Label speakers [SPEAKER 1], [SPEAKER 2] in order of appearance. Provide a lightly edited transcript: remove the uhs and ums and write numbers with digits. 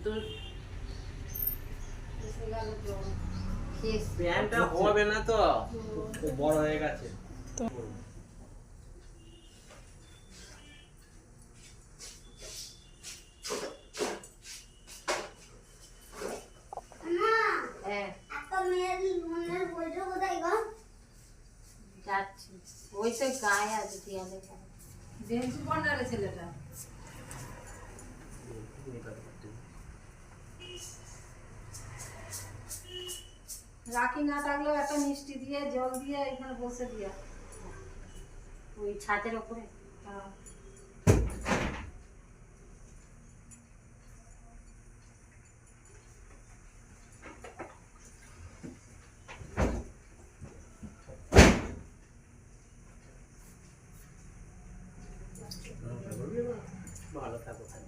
[SPEAKER 1] তো
[SPEAKER 2] প্যান্টটা হবে না তো, বড় হয়ে গেছে।
[SPEAKER 1] ওই তো গায়ে আছে দেয়ালে বেঞ্চি কর্নারে ছেলেটা রাখি না থাকলেও একটা মিষ্টি দিয়ে জল দিয়ে এখানে বসে দিয়া ওই ছাদের ওপরে। হ্যাঁ।
[SPEAKER 2] ভালো থাকো।